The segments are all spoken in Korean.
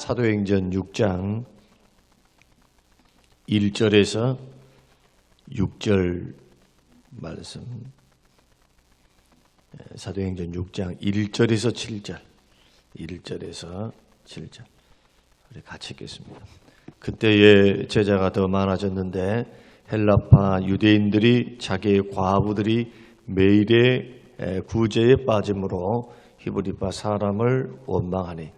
사도행전 6장 1절에서 6절 말씀. 사도행전 6장 1절에서 7절. 1절에서 7절. 우리 같이 읽겠습니다. 그때의 제자가 더 많아졌는데 헬라파 유대인들이 자기의 과부들이 매일의 구제에 빠짐으로 히브리파 사람을 원망하니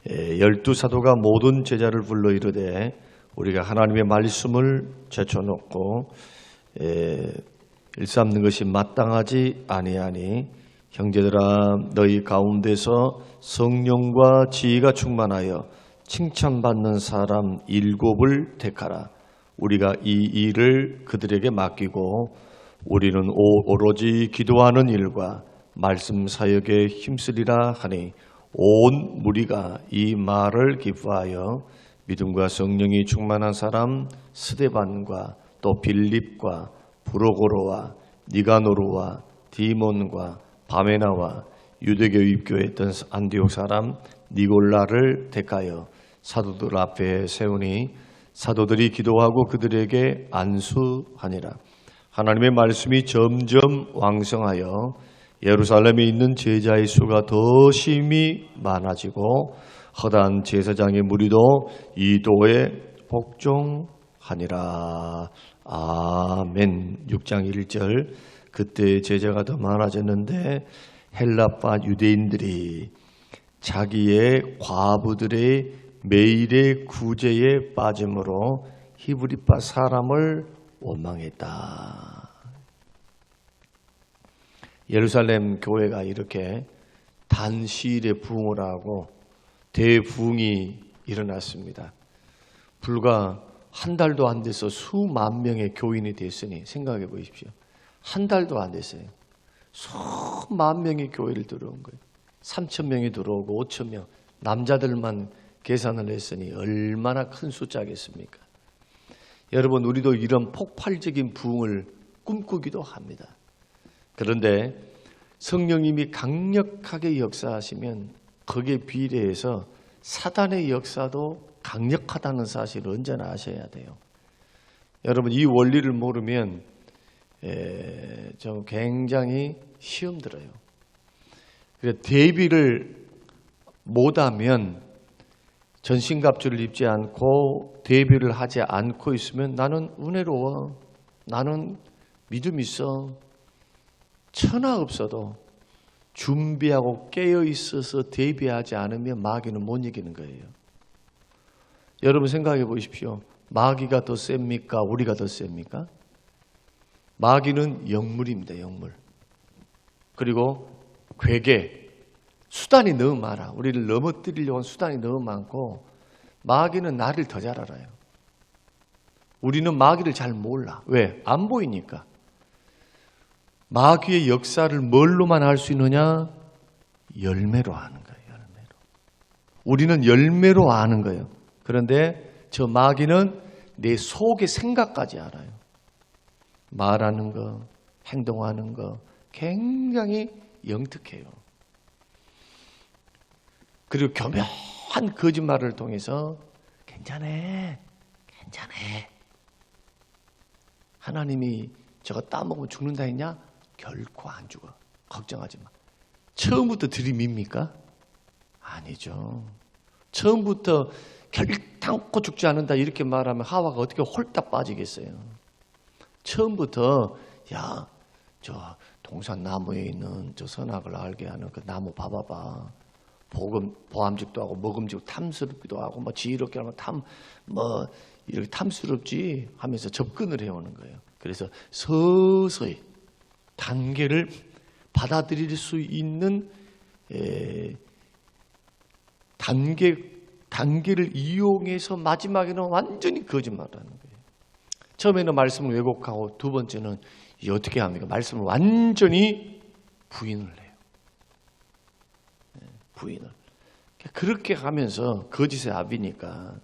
12사도가 모든 제자를 불러 이르되 우리가 하나님의 말씀을 제쳐놓고 일삼는 것이 마땅하지 아니하니 형제들아 너희 가운데서 성령과 지혜가 충만하여 칭찬받는 사람 7을 택하라. 우리가 이 일을 그들에게 맡기고 우리는 오로지 기도하는 일과 말씀 사역에 힘쓰리라 하니 온 무리가 이 말을 기뻐하여 믿음과 성령이 충만한 사람 스데반과 또 빌립과 브로고로와 니가노르와 디몬과 바메나와 유대교 입교했던 안디옥 사람 니골라를 택하여 사도들 앞에 세우니 사도들이 기도하고 그들에게 안수하니라. 하나님의 말씀이 점점 왕성하여 예루살렘에 있는 제자의 수가 더 심히 많아지고 허다한 제사장의 무리도 이 도에 복종하니라. 아멘. 6장 1절. 그때 제자가 더 많아졌는데 헬라파 유대인들이 자기의 과부들의 매일의 구제에 빠짐으로 히브리파 사람을 원망했다. 예루살렘 교회가 이렇게 단시일에 부흥을 하고 대부흥이 일어났습니다. 불과 한 달도 안 돼서 수만 명의 교인이 됐으니 생각해 보십시오. 한 달도 안 됐어요. 수만 명의 교회를 들어온 거예요. 3,000명이 들어오고 5,000명. 남자들만 계산을 했으니 얼마나 큰 숫자겠습니까? 여러분, 우리도 이런 폭발적인 부흥을 꿈꾸기도 합니다. 그런데 성령님이 강력하게 역사하시면 거기에 비례해서 사단의 역사도 강력하다는 사실을 언제나 아셔야 돼요. 여러분, 이 원리를 모르면 좀 굉장히 시험 들어요. 대비를 못하면 전신갑주를 입지 않고 대비를 하지 않고 있으면 나는 은혜로워, 나는 믿음 있어, 천하 없어도 준비하고 깨어 있어서 대비하지 않으면 마귀는 못 이기는 거예요. 여러분 생각해 보십시오. 마귀가 더 셉니까? 우리가 더 셉니까? 마귀는 영물입니다. 영물. 그리고 괴계, 수단이 너무 많아. 우리를 넘어뜨리려고 하는 수단이 너무 많고 마귀는 나를 더 잘 알아요. 우리는 마귀를 잘 몰라. 왜? 안 보이니까. 마귀의 역사를 뭘로만 할 수 있느냐? 열매로 아는 거예요. 열매로. 우리는 열매로 아는 거예요. 그런데 저 마귀는 내 속의 생각까지 알아요. 말하는 거, 행동하는 거 굉장히 영특해요. 그리고 교묘한 거짓말을 통해서 괜찮아. 하나님이 저거 따먹으면 죽는다 했냐? 결코 안 죽어. 걱정하지 마. 처음부터 들이밉니까? 아니죠. 처음부터 결단코 죽지 않는다 이렇게 말하면 하와가 어떻게 홀딱 빠지겠어요. 처음부터 야, 저 동산 나무에 있는 저 선악을 알게 하는 그 나무 봐봐봐. 보암직도 하고 먹음직도 탐스럽기도 하고 뭐 지혜롭게 하면 이렇게 탐스럽지 하면서 접근을 해오는 거예요. 그래서 서서히 단계를 받아들일 수 있는 단계를 이용해서 마지막에는 완전히 거짓말하는 거예요. 처음에는 말씀을 왜곡하고 두 번째는 어떻게 합니까? 말씀을 완전히 부인을 해요. 부인을. 그렇게 하면서 거짓의 압이니까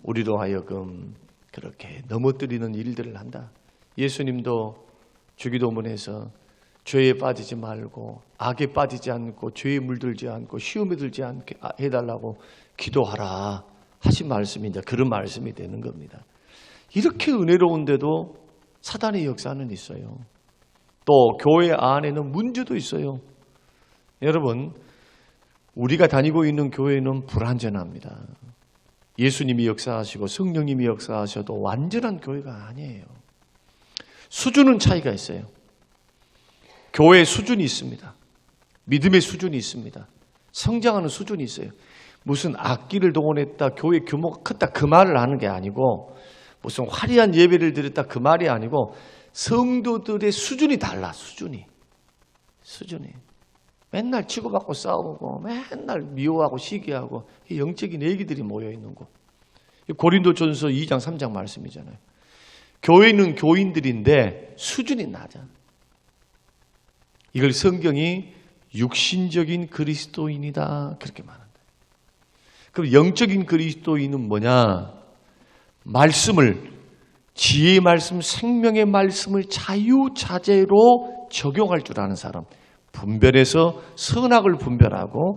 우리로 하여금 그렇게 넘어뜨리는 일들을 한다. 예수님도 주기도문에서 죄에 빠지지 말고 악에 빠지지 않고 죄에 물들지 않고 시험에 들지 않게 해달라고 기도하라 하신 말씀이 이제 그런 말씀이 되는 겁니다. 이렇게 은혜로운데도 사단의 역사는 있어요. 또 교회 안에는 문제도 있어요. 여러분, 우리가 다니고 있는 교회는 불완전합니다. 예수님이 역사하시고 성령님이 역사하셔도 완전한 교회가 아니에요. 수준은 차이가 있어요. 교회의 수준이 있습니다. 믿음의 수준이 있습니다. 성장하는 수준이 있어요. 무슨 악기를 동원했다, 교회 규모가 컸다 그 말을 하는 게 아니고 무슨 화려한 예배를 드렸다 그 말이 아니고 성도들의 수준이 달라. 수준이 맨날 치고받고 싸우고 맨날 미워하고 시기하고 영적인 애기들이 모여있는 곳. 고린도전서 2장 3장 말씀이잖아요. 교회는 교인들인데 수준이 낮아. 이걸 성경이 육신적인 그리스도인이다 그렇게 말한다. 그럼 영적인 그리스도인은 뭐냐? 말씀을, 지혜의 말씀, 생명의 말씀을 자유자재로 적용할 줄 아는 사람. 분별해서 선악을 분별하고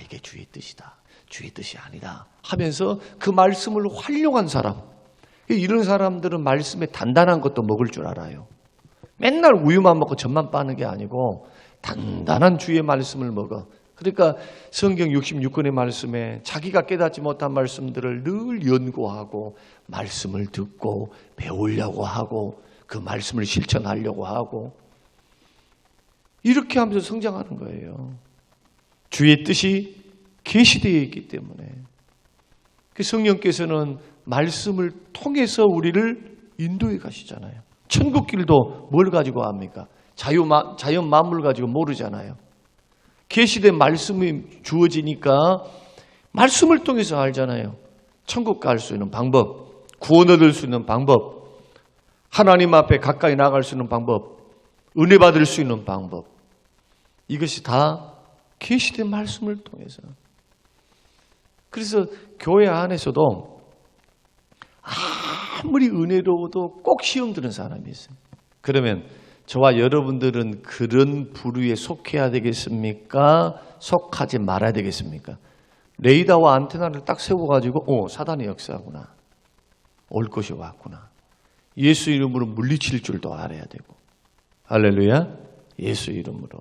이게 주의 뜻이다, 주의 뜻이 아니다 하면서 그 말씀을 활용한 사람. 이런 사람들은 말씀에 단단한 것도 먹을 줄 알아요. 맨날 우유만 먹고 젖만 빠는 게 아니고 단단한 주의 말씀을 먹어. 그러니까 성경 66권의 말씀에 자기가 깨닫지 못한 말씀들을 늘 연구하고 말씀을 듣고 배우려고 하고 그 말씀을 실천하려고 하고 이렇게 하면서 성장하는 거예요. 주의 뜻이 계시되어 있기 때문에. 성령께서는 말씀을 통해서 우리를 인도해 가시잖아요. 천국길도 뭘 가지고 합니까? 자연 만물 가지고 모르잖아요. 계시된 말씀이 주어지니까 말씀을 통해서 알잖아요. 천국 갈 수 있는 방법, 구원 얻을 수 있는 방법, 하나님 앞에 가까이 나갈 수 있는 방법, 은혜 받을 수 있는 방법. 이것이 다 계시된 말씀을 통해서. 그래서 교회 안에서도 아무리 은혜로워도 꼭 시험 드는 사람이 있어요. 그러면 저와 여러분들은 그런 부류에 속해야 되겠습니까? 속하지 말아야 되겠습니까? 레이더와 안테나를 딱 세워가지고 사단의 역사구나. 올 것이 왔구나. 예수 이름으로 물리칠 줄도 알아야 되고. 할렐루야. 예수 이름으로.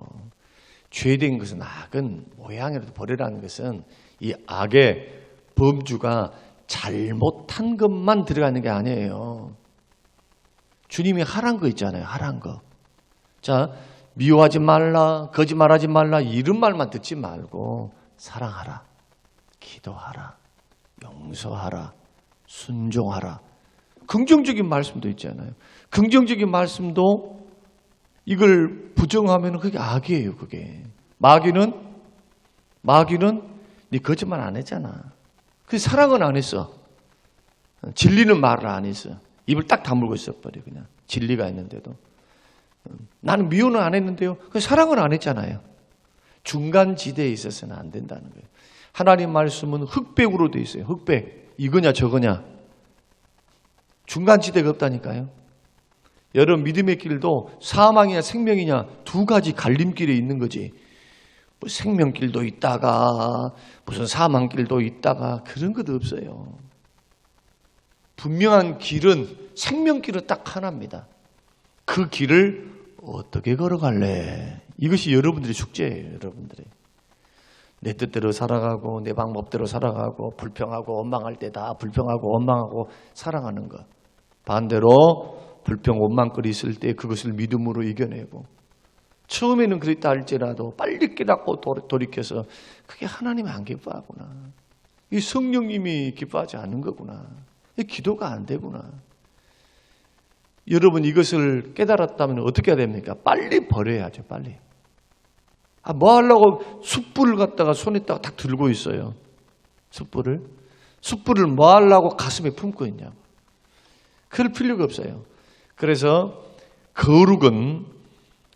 죄된 것은 악은 모양이라도 버리라는 것은 이 악의 범주가 잘못한 것만 들어가는 게 아니에요. 주님이 하란 거 있잖아요. 하란 거. 자, 미워하지 말라, 거짓말하지 말라 이런 말만 듣지 말고 사랑하라, 기도하라, 용서하라, 순종하라. 긍정적인 말씀도 있잖아요. 긍정적인 말씀도 이걸 부정하면 그게 악이에요. 그게 마귀는 네 거짓말 안 했잖아. 그 사랑은 안 했어. 진리는 말을 안 했어. 입을 딱 다물고 있어버려. 그냥 진리가 있는데도 나는 미워는 안 했는데요. 그 사랑은 안 했잖아요. 중간 지대에 있어서는 안 된다는 거예요. 하나님 말씀은 흑백으로 돼 있어요. 흑백. 이거냐 저거냐. 중간 지대가 없다니까요. 여러분 믿음의 길도 사망이냐 생명이냐 두 가지 갈림길에 있는 거지. 뭐 생명길도 있다가 무슨 사망길도 있다가 그런 것도 없어요. 분명한 길은 생명길은 딱 하나입니다. 그 길을 어떻게 걸어갈래? 이것이 여러분들의 숙제예요. 여러분들의. 내 뜻대로 살아가고 내 방법대로 살아가고 불평하고 원망할 때 다 불평하고 원망하고 살아가는 것. 반대로 불평 원망거리 있을 때 그것을 믿음으로 이겨내고 처음에는 그랬다 할지라도 빨리 깨닫고 돌이켜서 그게 하나님이 안 기뻐하구나. 이 성령님이 기뻐하지 않는 거구나. 이 기도가 안 되구나. 여러분 이것을 깨달았다면 어떻게 해야 됩니까? 빨리 버려야죠. 빨리. 뭐 하려고 숯불을 갖다가 손에다가 딱 들고 있어요. 숯불을 뭐 하려고 가슴에 품고 있냐고. 그럴 필요가 없어요. 그래서 거룩은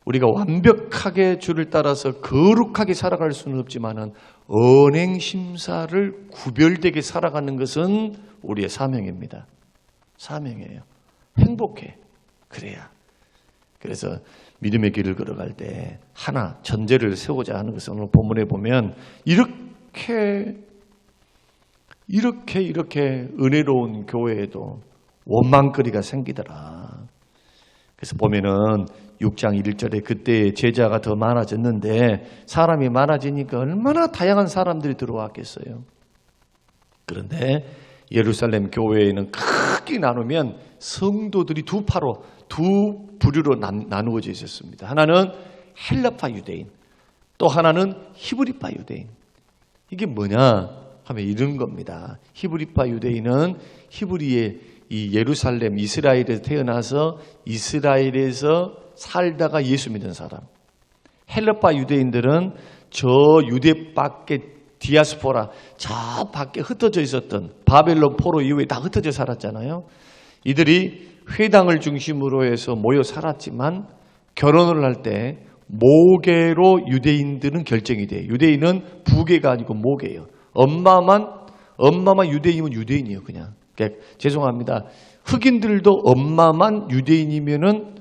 우리가 완벽하게 주를 따라서 거룩하게 살아갈 수는 없지만은 언행심사를 구별되게 살아가는 것은 우리의 사명입니다. 사명이에요. 행복해. 그래야. 그래서 믿음의 길을 걸어갈 때 하나 전제를 세우고자 하는 것은 오늘 본문에 보면 이렇게 은혜로운 교회에도 원망거리가 생기더라. 그래서 보면은 6장 1절에 그때 제자가 더 많아졌는데 사람이 많아지니까 얼마나 다양한 사람들이 들어왔겠어요. 그런데 예루살렘 교회에는 크게 나누면 성도들이 두 부류로 나누어져 있었습니다. 하나는 헬라파 유대인, 또 하나는 히브리파 유대인. 이게 뭐냐 하면 이런 겁니다. 히브리파 유대인은 히브리의 이 예루살렘 이스라엘에서 태어나서 이스라엘에서 살다가 예수 믿은 사람. 헬라파 유대인들은 저 유대 밖에 디아스포라 저 밖에 흩어져 있었던 바벨론 포로 이후에 다 흩어져 살았잖아요. 이들이 회당을 중심으로 해서 모여 살았지만 결혼을 할 때 모계로 유대인들은 결정이 돼요. 유대인은 부계가 아니고 모계예요. 엄마만 유대인이면 유대인이에요. 그냥. 그러니까 죄송합니다. 흑인들도 엄마만 유대인이면은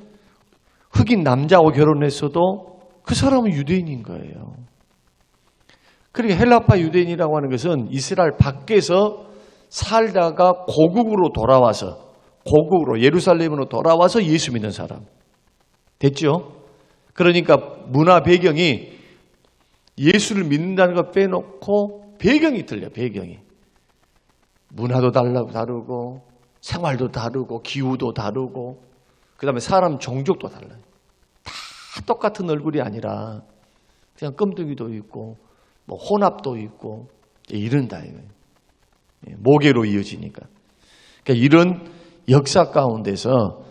흑인 남자하고 결혼했어도 그 사람은 유대인인 거예요. 그러니까 헬라파 유대인이라고 하는 것은 이스라엘 밖에서 살다가 고국으로 예루살렘으로 돌아와서 예수 믿는 사람. 됐죠? 그러니까 문화 배경이 예수를 믿는다는 거 빼놓고 배경이 틀려, 배경이. 문화도 다르고 생활도 다르고 기후도 다르고 그 다음에 사람 종족도 달라요. 다 똑같은 얼굴이 아니라 그냥 끔둥이도 있고 뭐 혼합도 있고 이런다 이거예요. 모계로 이어지니까. 그러니까 이런 역사 가운데서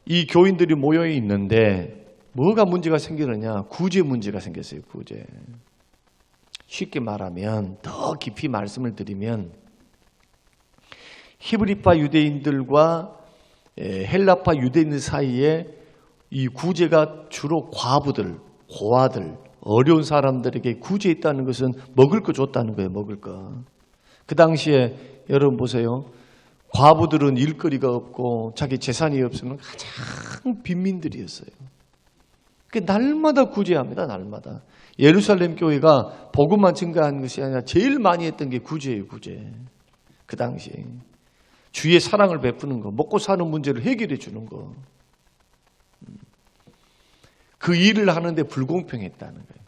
이 교인들이 모여 있는데 뭐가 문제가 생기느냐? 구제 문제가 생겼어요. 구제. 쉽게 말하면 더 깊이 말씀을 드리면 히브리파 유대인들과 헬라파 유대인들 사이에 이 구제가 주로 과부들, 고아들, 어려운 사람들에게 구제했다는 것은 먹을 거 줬다는 거예요. 먹을 거. 그 당시에 여러분 보세요. 과부들은 일거리가 없고 자기 재산이 없으면 가장 빈민들이었어요. 날마다 구제합니다. 날마다. 예루살렘 교회가 복음만 증가하는 것이 아니라 제일 많이 했던 게 구제예요. 구제. 그 당시에. 주의 사랑을 베푸는 거, 먹고 사는 문제를 해결해 주는 거. 그 일을 하는데 불공평했다는 거예요.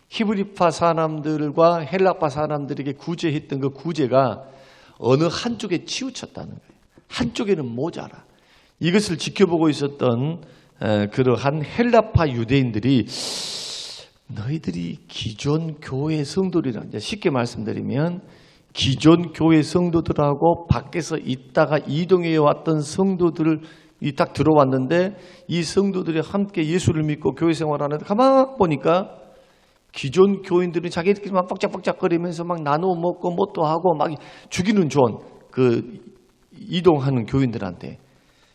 히브리파 사람들과 헬라파 사람들에게 구제했던 그 구제가 어느 한쪽에 치우쳤다는 거예요. 한쪽에는 모자라. 이것을 지켜보고 있었던 그러한 헬라파 유대인들이 너희들이 기존 교회 성도들이라, 쉽게 말씀드리면 기존 교회 성도들하고 밖에서 있다가 이동해 왔던 성도들이 딱 들어왔는데 이 성도들이 함께 예수를 믿고 교회 생활하는데 가만 보니까 기존 교인들은 자기들끼리 막 뻑짝뻑짝거리면서 막 나누어 먹고 뭣도 하고 막 주기는 좋은 그 이동하는 교인들한테.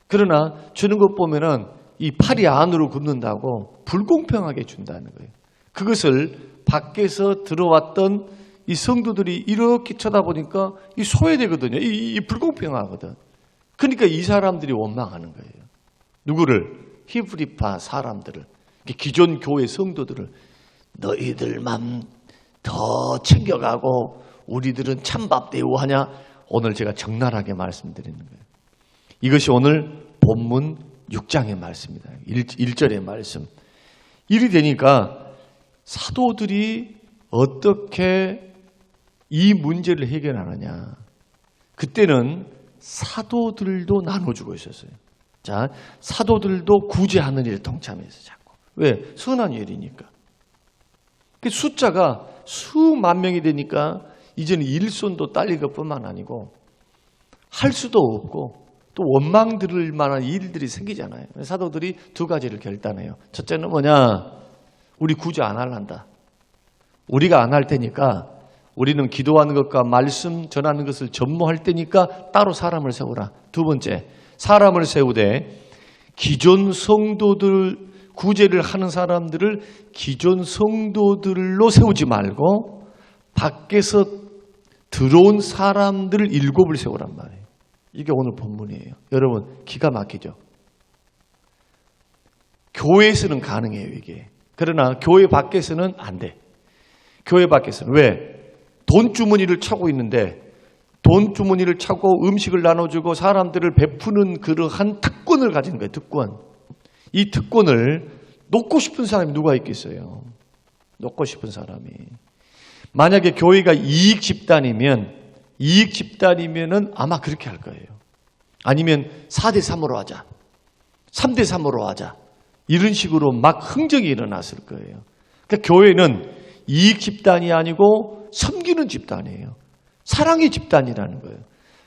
그러나 주는 것 보면은 이 팔이 안으로 굽는다고 불공평하게 준다는 거예요. 그것을 밖에서 들어왔던 이 성도들이 이렇게 쳐다보니까 이 소외되거든요. 이 불공평하거든. 그러니까 이 사람들이 원망하는 거예요. 누구를? 히브리파 사람들을. 기존 교회 성도들을. 너희들만 더 챙겨가고 우리들은 찬밥 대우하냐? 오늘 제가 적나라하게 말씀드리는 거예요. 이것이 오늘 본문 6장의 말씀입니다. 1절의 말씀. 일이 되니까 사도들이 어떻게 이 문제를 해결하느냐. 그때는 사도들도 나눠주고 있었어요. 자, 사도들도 구제하는 일에 동참해서 자꾸. 왜? 선한 일이니까. 그 숫자가 수만 명이 되니까 이제는 일손도 딸릴 것뿐만 아니고 할 수도 없고 또 원망 들을 만한 일들이 생기잖아요. 사도들이 두 가지를 결단해요. 첫째는 뭐냐? 우리 구제 안 할란다. 우리가 안 할 테니까 우리는 기도하는 것과 말씀 전하는 것을 전무할 테니까 따로 사람을 세우라. 두 번째, 사람을 세우되 기존 성도들 구제를 하는 사람들을 기존 성도들로 세우지 말고 밖에서 들어온 사람들 7을 세우란 말이에요. 이게 오늘 본문이에요. 여러분 기가 막히죠? 교회에서는 가능해요, 이게. 그러나 교회 밖에서는 안 돼. 교회 밖에서는. 왜? 돈 주머니를 차고 있는데 돈 주머니를 차고 음식을 나눠주고 사람들을 베푸는 그러한 특권을 가진 거예요. 특권. 이 특권을 놓고 싶은 사람이 누가 있겠어요? 놓고 싶은 사람이. 만약에 교회가 이익 집단이면은 아마 그렇게 할 거예요. 아니면 4대3으로 하자. 3대3으로 하자. 이런 식으로 막 흥정이 일어났을 거예요. 그러니까 교회는 이익 집단이 아니고 섬기는 집단이에요. 사랑의 집단이라는 거예요.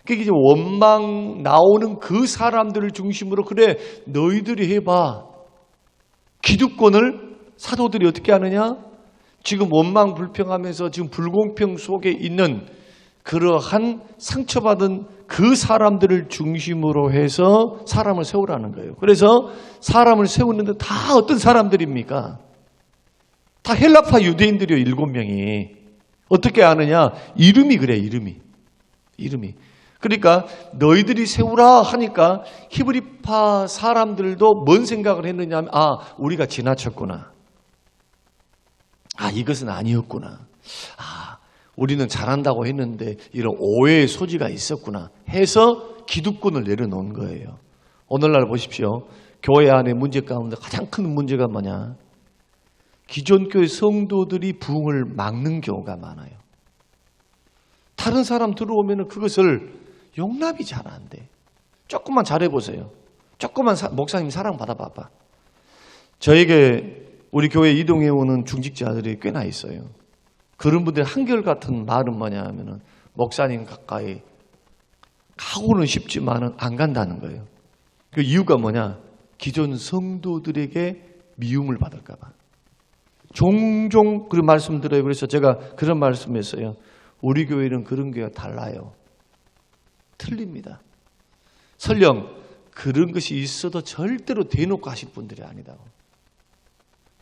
그러니까 이제 원망 나오는 그 사람들을 중심으로 그래 너희들이 해봐. 기득권을 사도들이 어떻게 하느냐? 지금 원망 불평하면서 지금 불공평 속에 있는 그러한 상처받은 그 사람들을 중심으로 해서 사람을 세우라는 거예요. 그래서 사람을 세우는데 다 어떤 사람들입니까? 다 헬라파 유대인들이요. 7명이. 어떻게 아느냐? 이름이 그래. 이름이. 그러니까 너희들이 세우라 하니까 히브리파 사람들도 뭔 생각을 했느냐 하면 우리가 지나쳤구나. 이것은 아니었구나. 우리는 잘한다고 했는데 이런 오해의 소지가 있었구나 해서 기득권을 내려놓은 거예요. 오늘날 보십시오. 교회 안의 문제 가운데 가장 큰 문제가 뭐냐? 기존 교회 성도들이 부흥을 막는 경우가 많아요. 다른 사람 들어오면 그것을 용납이 잘 안 돼. 조금만 잘해보세요. 조금만 목사님 사랑 받아봐봐. 저에게 우리 교회 이동해 오는 중직자들이 꽤나 있어요. 그런 분들 한결같은 말은 뭐냐 하면은 목사님 가까이 가고는 싶지만은 안 간다는 거예요. 그 이유가 뭐냐? 기존 성도들에게 미움을 받을까 봐. 종종 그런 말씀 들어요. 그래서 제가 그런 말씀했어요. 우리 교회는 그런 교회가 달라요. 틀립니다. 설령 그런 것이 있어도 절대로 대놓고 하실 분들이 아니다고.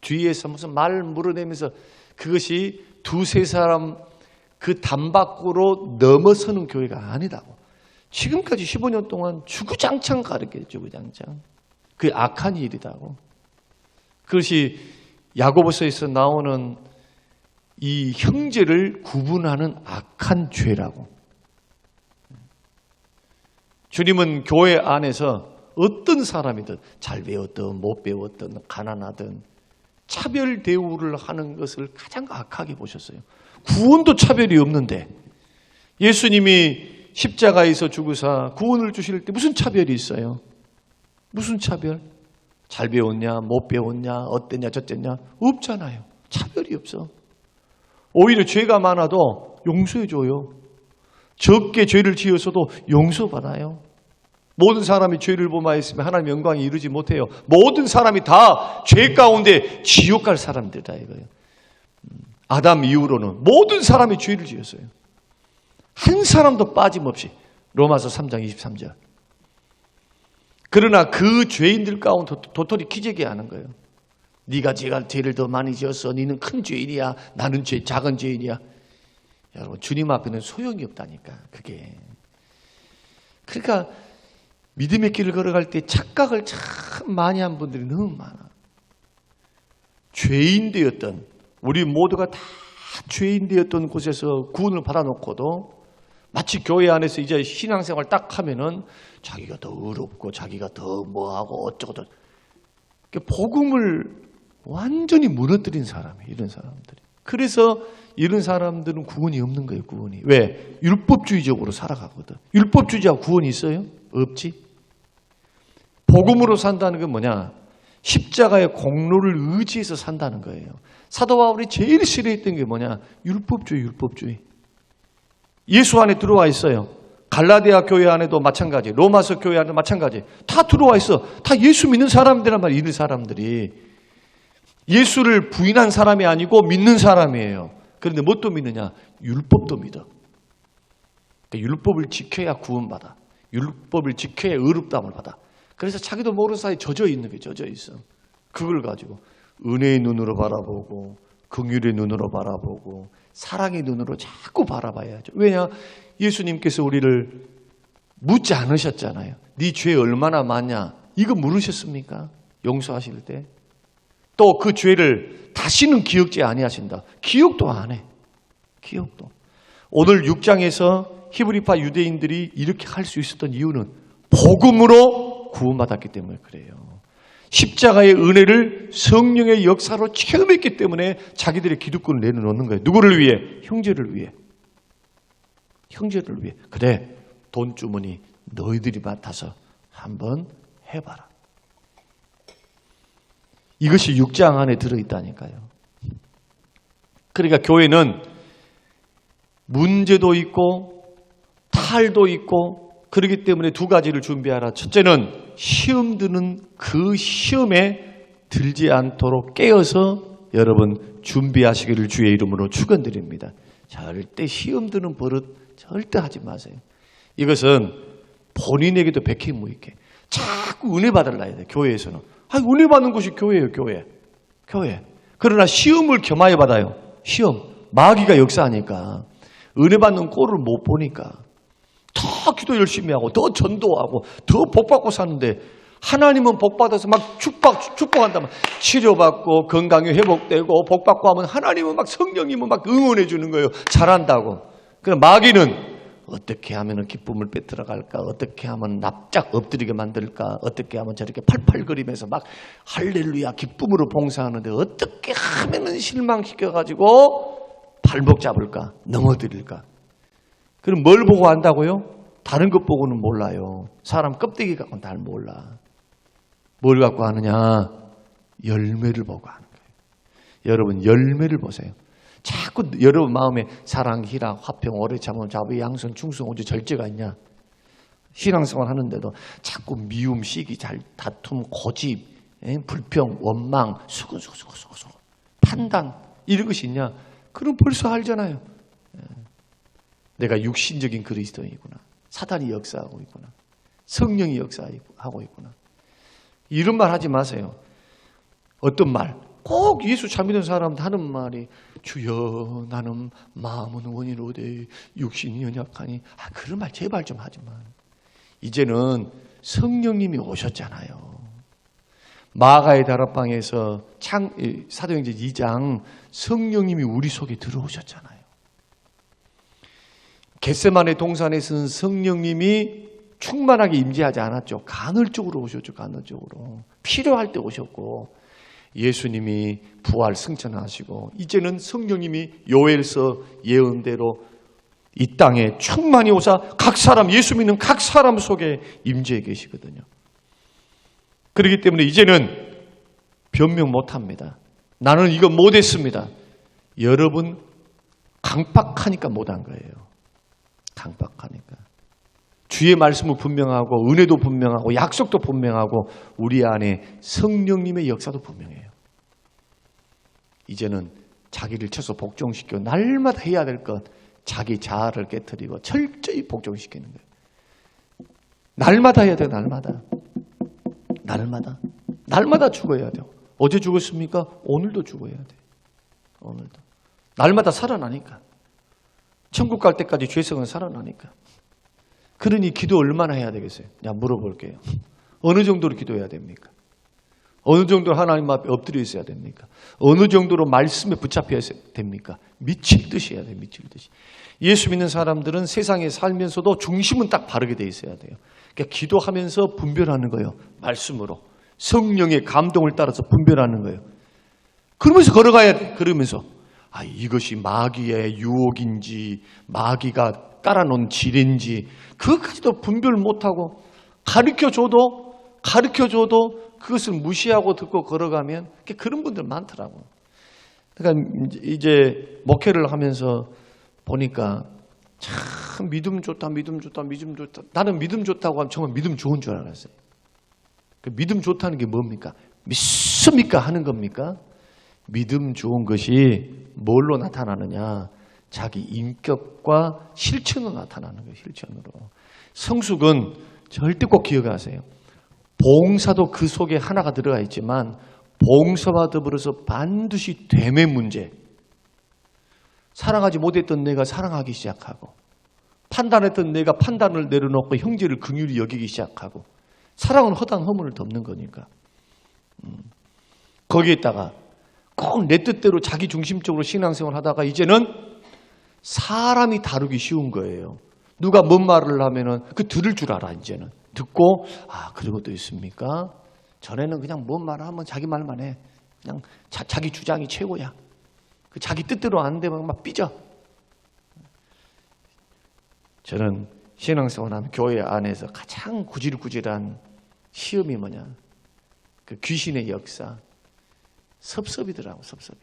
주위에서 무슨 말 물어내면서 그것이 두세 사람 그 담 밖으로 넘어서는 교회가 아니다고. 지금까지 15년 동안 주구장창 가르쳐요. 주구장창. 그게 악한 일이다고. 그것이 야고보서에서 나오는 이 형제를 구분하는 악한 죄라고. 주님은 교회 안에서 어떤 사람이든 잘 배웠든 못 배웠든 가난하든 차별 대우를 하는 것을 가장 악하게 보셨어요. 구원도 차별이 없는데 예수님이 십자가에서 죽으사 구원을 주실 때 무슨 차별이 있어요? 무슨 차별? 잘 배웠냐, 못 배웠냐, 어땠냐, 저땠냐? 없잖아요. 차별이 없어. 오히려 죄가 많아도 용서해줘요. 적게 죄를 지어서도 용서받아요. 모든 사람이 죄를 범하였으면 하나님 영광에 이르지 못해요. 모든 사람이 다 죄 가운데 지옥 갈 사람들이다 이거예요. 아담 이후로는 모든 사람이 죄를 지었어요. 한 사람도 빠짐없이. 로마서 3장 23절. 그러나 그 죄인들 가운데 도토리 기재게 하는 거예요. 네가 죄를 더 많이 지었어. 너는 큰 죄인이야. 나는 작은 죄인이야. 여러분 주님 앞에는 소용이 없다니까. 그게. 그러니까 믿음의 길을 걸어갈 때 착각을 참 많이 한 분들이 너무 많아. 죄인 되었던 우리 모두가 다 죄인 되었던 곳에서 구원을 받아놓고도 마치 교회 안에서 이제 신앙생활 딱 하면은 자기가 더 의롭고 자기가 더 뭐하고 어쩌고 복음을 완전히 무너뜨린 사람이에요. 이런 사람들이. 그래서 이런 사람들은 구원이 없는 거예요. 구원이. 왜? 율법주의적으로 살아가거든. 율법주의자가 구원이 있어요? 없지. 복음으로 산다는 건 뭐냐? 십자가의 공로를 의지해서 산다는 거예요. 사도 바울이 제일 싫어했던 게 뭐냐? 율법주의. 예수 안에 들어와 있어요. 갈라디아 교회 안에도 마찬가지, 로마서 교회 안에도 마찬가지. 다 들어와 있어. 다 예수 믿는 사람들이란 말이에요. 이런 사람들이. 예수를 부인한 사람이 아니고 믿는 사람이에요. 그런데 뭣도 믿느냐? 율법도 믿어. 그러니까 율법을 지켜야 구원받아. 율법을 지켜야 의롭다함을 받아. 그래서 자기도 모르는 사이에 젖어 있는 게 젖어 있어. 그걸 가지고 은혜의 눈으로 바라보고 긍휼의 눈으로 바라보고 사랑의 눈으로 자꾸 바라봐야죠. 왜냐? 예수님께서 우리를 묻지 않으셨잖아요. 네 죄 얼마나 많냐? 이거 물으셨습니까? 용서하실 때 또 그 죄를 다시는 기억지 아니하신다. 기억도 안 해. 기억도. 오늘 6장에서 히브리파 유대인들이 이렇게 할 수 있었던 이유는 복음으로 구원받았기 때문에 그래요. 십자가의 은혜를 성령의 역사로 체험했기 때문에 자기들의 기득권을 내려놓는 거예요. 누구를 위해? 형제를 위해. 형제를 위해. 그래, 돈주머니 너희들이 맡아서 한번 해봐라. 이것이 6장 안에 들어있다니까요. 그러니까 교회는 문제도 있고 탈도 있고 그렇기 때문에 두 가지를 준비하라. 첫째는 시험 드는 그 시험에 들지 않도록 깨어서 여러분 준비하시기를 주의 이름으로 축원드립니다. 절대 시험 드는 버릇 절대 하지 마세요. 이것은 본인에게도 백해무익해. 자꾸 은혜 받으려 해야 돼. 교회에서는. 은혜 받는 것이 교회예요. 교회. 그러나 시험을 겸하여 받아요. 시험. 마귀가 역사하니까 은혜 받는 꼴을 못 보니까 더 기도 열심히 하고 더 전도하고 더 복받고 사는데 하나님은 복받아서 막 축복한다. 치료받고 건강이 회복되고 복받고 하면 하나님은 막 성령님은 막 응원해 주는 거예요. 잘한다고. 그럼 마귀는 어떻게 하면 기쁨을 빼들어갈까? 어떻게 하면 납작 엎드리게 만들까? 어떻게 하면 저렇게 팔팔거리면서 막 할렐루야 기쁨으로 봉사하는데 어떻게 하면 실망시켜가지고 발목 잡을까? 넘어뜨릴까? 그럼 뭘 보고 안다고요? 다른 것 보고는 몰라요. 사람 껍데기 갖고는 잘 몰라. 뭘 갖고 하느냐? 열매를 보고 하는 거예요. 여러분 열매를 보세요. 자꾸 여러분 마음에 사랑, 희락, 화평, 오래 참음, 자비, 양선, 충성, 오주, 절제가 있냐? 신앙생활 하는데도 자꾸 미움, 시기, 다툼, 고집, 불평, 원망, 수근수근, 판단 이런 것이 있냐? 그럼 벌써 알잖아요. 내가 육신적인 그리스도인이구나. 사단이 역사하고 있구나. 성령이 역사하고 있구나. 이런 말 하지 마세요. 어떤 말? 꼭 예수 잘 믿는 사람한테 하는 말이 주여 나는 마음은 원이로되 육신이 연약하니 그런 말 제발 좀 하지 마. 이제는 성령님이 오셨잖아요. 마가의 다락방에서 사도행전 2장 성령님이 우리 속에 들어오셨잖아요. 겟세마네 동산에서는 성령님이 충만하게 임재하지 않았죠. 간헐적으로 오셨죠. 간헐적으로. 필요할 때 오셨고 예수님이 부활 승천하시고 이제는 성령님이 요엘서 예언대로 이 땅에 충만히 오사 각 사람 예수 믿는 각 사람 속에 임재해 계시거든요. 그렇기 때문에 이제는 변명 못합니다. 나는 이거 못했습니다. 여러분 강박하니까 못한 거예요. 강박하니까. 주의 말씀은 분명하고 은혜도 분명하고 약속도 분명하고 우리 안에 성령님의 역사도 분명해요. 이제는 자기를 쳐서 복종시켜 날마다 해야 될 것 자기 자아를 깨트리고 철저히 복종시키는 거예요. 날마다 해야 돼요. 날마다 죽어야 돼요. 어제 죽었습니까? 오늘도 죽어야 돼요. 오늘도. 날마다 살아나니까. 천국 갈 때까지 죄성은 살아나니까. 그러니 기도 얼마나 해야 되겠어요? 그냥 물어볼게요. 어느 정도로 기도해야 됩니까? 어느 정도로 하나님 앞에 엎드려 있어야 됩니까? 어느 정도로 말씀에 붙잡혀야 됩니까? 미칠 듯이 해야 돼요. 미칠 듯이. 예수 믿는 사람들은 세상에 살면서도 중심은 딱 바르게 돼 있어야 돼요. 그러니까 기도하면서 분별하는 거예요. 말씀으로. 성령의 감동을 따라서 분별하는 거예요. 그러면서 걸어가야 돼. 그러면서 이것이 마귀의 유혹인지 마귀가 깔아놓은 지뢰인지 그것까지도 분별 못하고 가르쳐줘도 그것을 무시하고 듣고 걸어가면 그런 분들 많더라고. 그러니까 이제 목회를 하면서 보니까 참 믿음 좋다. 나는 믿음 좋다고 하면 정말 믿음 좋은 줄 알았어요. 믿음 좋다는 게 뭡니까? 믿습니까? 하는 겁니까? 믿음 좋은 것이 뭘로 나타나느냐? 자기 인격과 실천으로 나타나는 거예요. 실천으로. 성숙은 절대 꼭 기억하세요. 봉사도 그 속에 하나가 들어가 있지만 봉사와 더불어서 반드시 됨의 문제. 사랑하지 못했던 내가 사랑하기 시작하고 판단했던 내가 판단을 내려놓고 형제를 긍휼히 여기기 시작하고 사랑은 허당 허물을 덮는 거니까. 거기에다가 꼭 내 뜻대로 자기 중심적으로 신앙생활 하다가 이제는 사람이 다루기 쉬운 거예요. 누가 뭔 말을 하면은 그 들을 줄 알아. 이제는 듣고 그런 것도 있습니까? 전에는 그냥 뭔 말을 하면 자기 말만 해. 그냥 자기 주장이 최고야. 그 자기 뜻대로 안 되면 막 삐져. 저는 신앙생활하면 교회 안에서 가장 구질구질한 시험이 뭐냐? 그 귀신의 역사. 섭섭이더라고, 섭섭이.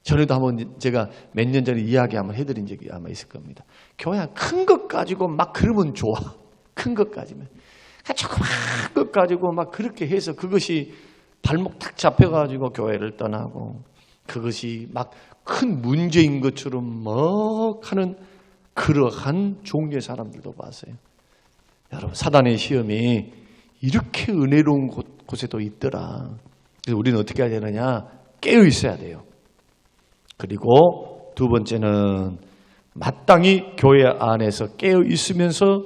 전에도 한번 제가 몇 년 전에 이야기 한번 해드린 적이 아마 있을 겁니다. 교회 큰 것 가지고 막 그러면 좋아. 큰 것 가지면. 조그만 것 가지고 막 그렇게 해서 그것이 발목 탁 잡혀가지고 교회를 떠나고 그것이 막 큰 문제인 것처럼 막 하는 그러한 종류의 사람들도 봤어요. 여러분, 사단의 시험이 이렇게 은혜로운 곳에도 있더라. 그래서 우리는 어떻게 해야 되느냐? 깨어 있어야 돼요. 그리고 두 번째는 마땅히 교회 안에서 깨어 있으면서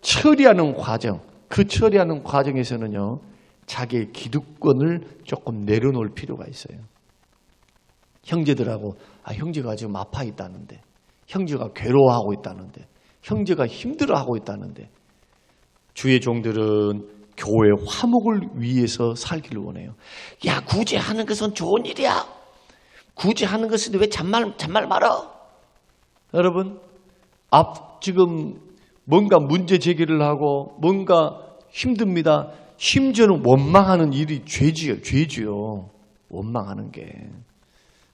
처리하는 과정, 그 처리하는 과정에서는요, 자기의 기득권을 조금 내려놓을 필요가 있어요. 형제들하고 형제가 지금 아파 있다는데, 형제가 괴로워하고 있다는데, 형제가 힘들어하고 있다는데, 주의 종들은 교회 화목을 위해서 살기를 원해요. 야, 구제하는 것은 좋은 일이야. 구제하는 것은 왜 잔말 말어? 여러분, 지금 뭔가 문제 제기를 하고 뭔가 힘듭니다. 심지어는 원망하는 일이 죄지요. 원망하는 게.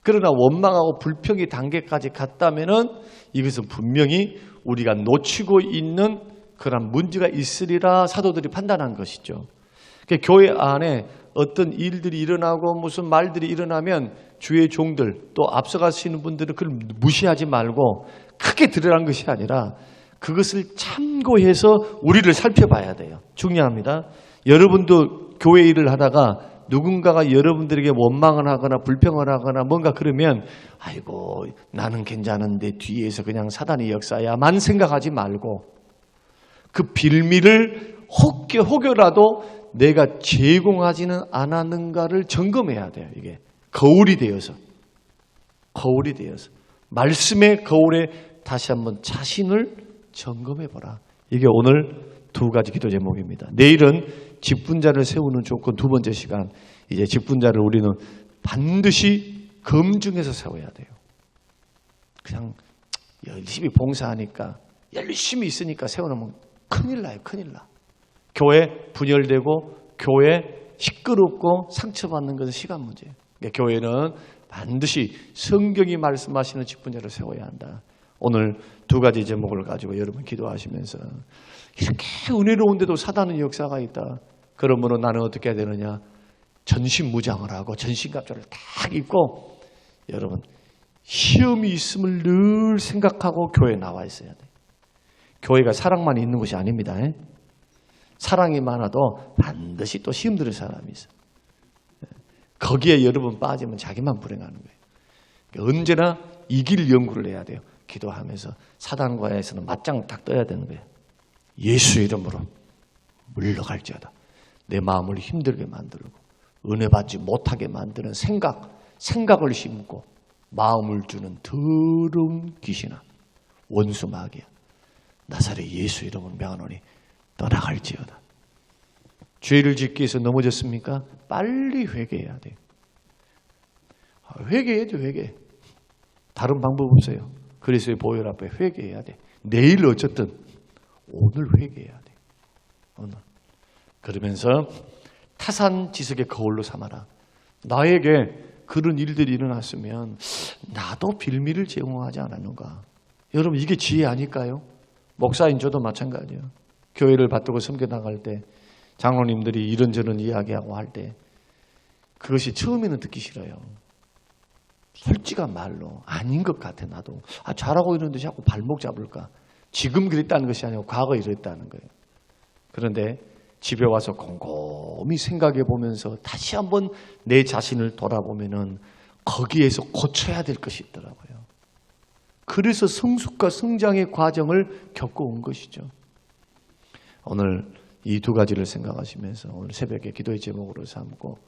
그러나 원망하고 불평의 단계까지 갔다면은 이것은 분명히 우리가 놓치고 있는 그런 문제가 있으리라 사도들이 판단한 것이죠. 그러니까 교회 안에 어떤 일들이 일어나고 무슨 말들이 일어나면 주의 종들 또 앞서가시는 분들은 그걸 무시하지 말고 크게 드러난 것이 아니라 그것을 참고해서 우리를 살펴봐야 돼요. 중요합니다. 여러분도 교회 일을 하다가 누군가가 여러분들에게 원망을 하거나 불평을 하거나 뭔가 그러면 아이고 나는 괜찮은데 뒤에서 그냥 사단의 역사야만 생각하지 말고 그 빌미를 혹여라도 내가 제공하지는 않았는가를 점검해야 돼요. 이게 거울이 되어서 말씀의 거울에 다시 한번 자신을 점검해보라. 이게 오늘 두 가지 기도 제목입니다. 내일은 직분자를 세우는 조건 두 번째 시간. 이제 직분자를 우리는 반드시 검증해서 세워야 돼요. 그냥 열심히 봉사하니까 열심히 있으니까 세워놓으면 큰일 나요. 큰일 나. 교회 분열되고 교회 시끄럽고 상처받는 것은 시간 문제예요. 그러니까 교회는 반드시 성경이 말씀하시는 직분자를 세워야 한다. 오늘 두 가지 제목을 가지고 여러분 기도하시면서 이렇게 은혜로운데도 사단의 역사가 있다. 그러므로 나는 어떻게 해야 되느냐? 전신무장을 하고 전신갑주를 딱 입고 여러분 시험이 있음을 늘 생각하고 교회에 나와 있어야 돼. 교회가 사랑만 있는 것이 아닙니다. 사랑이 많아도 반드시 또 시험 들을 사람이 있어. 거기에 여러분 빠지면 자기만 불행하는 거예요. 언제나 이길 연구를 해야 돼요. 기도하면서 사단과에서는 맞짱 딱 떠야 되는 거예요. 예수 이름으로 물러갈지어다. 내 마음을 힘들게 만들고 은혜 받지 못하게 만드는 생각을 심고 마음을 주는 더러운 귀신아, 원수 마귀야, 나사렛 예수 이름으로 명하노니 떠나갈지어다. 죄를 짓기 위해서 넘어졌습니까? 빨리 회개해야 돼요. 회개해야죠. 회개. 다른 방법 없어요. 그리스도의 보혈 앞에 회개해야 돼. 내일 어쨌든 오늘 회개해야 돼. 오늘. 그러면서 타산지석의 거울로 삼아라. 나에게 그런 일들이 일어났으면 나도 빌미를 제공하지 않았는가. 여러분 이게 지혜 아닐까요? 목사인 저도 마찬가지예요. 교회를 받들고 섬겨나갈 때 장로님들이 이런저런 이야기하고 할 때 그것이 처음에는 듣기 싫어요. 솔직한 말로 아닌 것 같아. 나도 잘하고 있는데 자꾸 발목 잡을까. 지금 그랬다는 것이 아니고 과거에 이랬다는 거예요. 그런데 집에 와서 곰곰이 생각해 보면서 다시 한번 내 자신을 돌아보면은 거기에서 고쳐야 될 것이 있더라고요. 그래서 성숙과 성장의 과정을 겪어온 것이죠. 오늘 이 두 가지를 생각하시면서 오늘 새벽에 기도의 제목으로 삼고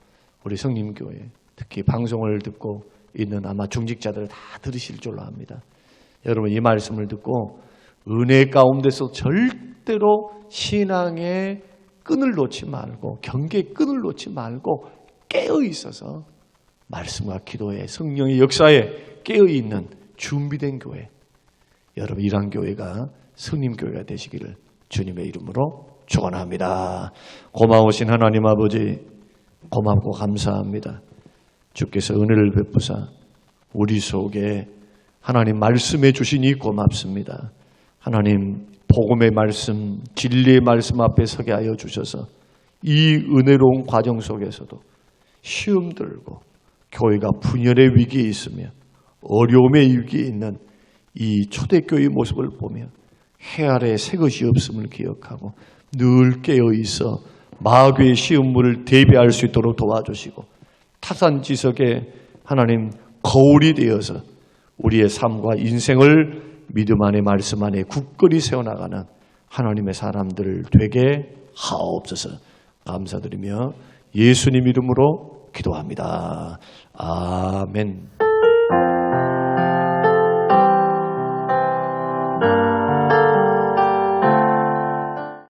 우리 성림교회 특히 방송을 듣고 있는 아마 중직자들 다 들으실 줄로 압니다. 여러분 이 말씀을 듣고 은혜 가운데서 절대로 신앙의 끈을 놓지 말고 경계의 끈을 놓지 말고 깨어 있어서 말씀과 기도에 성령의 역사에 깨어 있는 준비된 교회, 여러분 이러한 교회가 성림교회가 되시기를 주님의 이름으로 축원합니다. 고마우신 하나님 아버지 고맙고 감사합니다. 주께서 은혜를 베푸사 우리 속에 하나님 말씀해 주시니 고맙습니다. 하나님 복음의 말씀, 진리의 말씀 앞에 서게 하여 주셔서 이 은혜로운 과정 속에서도 시험 들고 교회가 분열의 위기에 있으며 어려움의 위기에 있는 이 초대교회의 모습을 보며 해 아래 새 것이 없음을 기억하고 늘 깨어 있어 마귀의 시험물을 대비할 수 있도록 도와주시고 타산지석에 하나님 거울이 되어서 우리의 삶과 인생을 믿음 안에 말씀 안에 굳건히 세워나가는 하나님의 사람들 되게 하옵소서. 감사드리며 예수님 이름으로 기도합니다. 아멘.